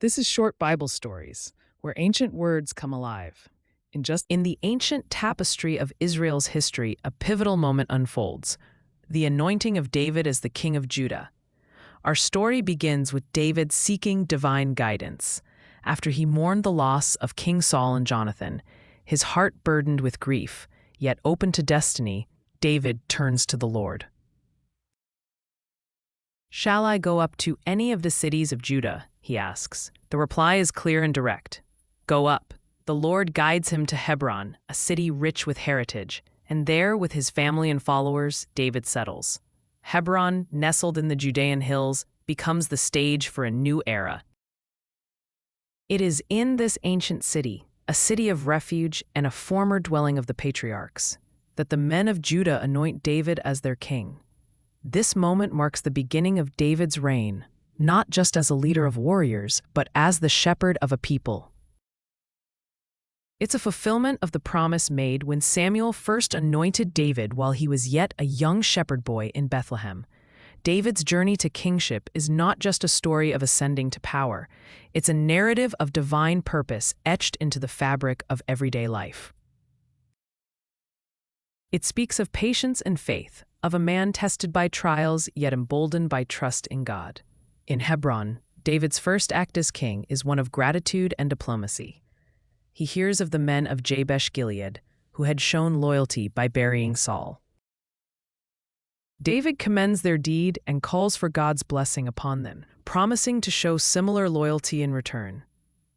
This is Short Bible Stories, where ancient words come alive. In the ancient tapestry of Israel's history, a pivotal moment unfolds: the anointing of David as the king of Judah. Our story begins with David seeking divine guidance. After he mourned the loss of King Saul and Jonathan, his heart burdened with grief, yet open to destiny, David turns to the Lord. "Shall I go up to any of the cities of Judah?" he asks. The reply is clear and direct. Go up. The Lord guides him to Hebron, a city rich with heritage, and there, with his family and followers, David settles. Hebron, nestled in the Judean hills, becomes the stage for a new era. It is in this ancient city, a city of refuge and a former dwelling of the patriarchs, that the men of Judah anoint David as their king. This moment marks the beginning of David's reign, not just as a leader of warriors, but as the shepherd of a people. It's a fulfillment of the promise made when Samuel first anointed David while he was yet a young shepherd boy in Bethlehem. David's journey to kingship is not just a story of ascending to power, it's a narrative of divine purpose etched into the fabric of everyday life. It speaks of patience and faith, of a man tested by trials yet emboldened by trust in God. In Hebron, David's first act as king is one of gratitude and diplomacy. He hears of the men of Jabesh-Gilead, who had shown loyalty by burying Saul. David commends their deed and calls for God's blessing upon them, promising to show similar loyalty in return.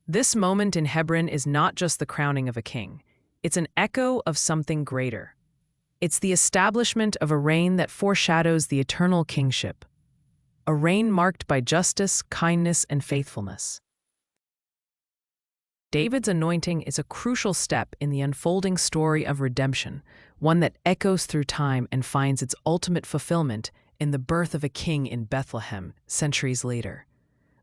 This moment in Hebron is not just the crowning of a king, it's an echo of something greater. It's the establishment of a reign that foreshadows the eternal kingship, a reign marked by justice, kindness, and faithfulness. David's anointing is a crucial step in the unfolding story of redemption, one that echoes through time and finds its ultimate fulfillment in the birth of a king in Bethlehem centuries later.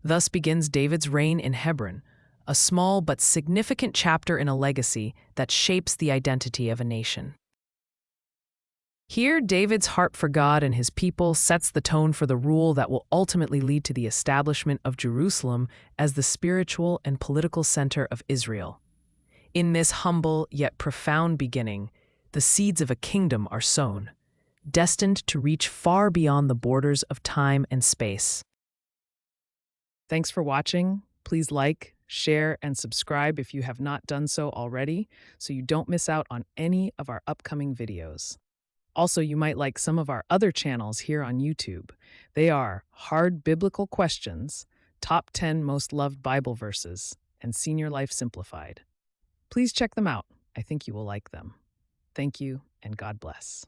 Thus begins David's reign in Hebron, a small but significant chapter in a legacy that shapes the identity of a nation. Here, David's heart for God and his people sets the tone for the rule that will ultimately lead to the establishment of Jerusalem as the spiritual and political center of Israel. In this humble yet profound beginning, the seeds of a kingdom are sown, destined to reach far beyond the borders of time and space. Thanks for watching. Please like, share, and subscribe if you have not done so already, so you don't miss out on any of our upcoming videos. Also, you might like some of our other channels here on YouTube. They are Hard Biblical Questions, Top 10 Most Loved Bible Verses, and Senior Life Simplified. Please check them out. I think you will like them. Thank you, and God bless.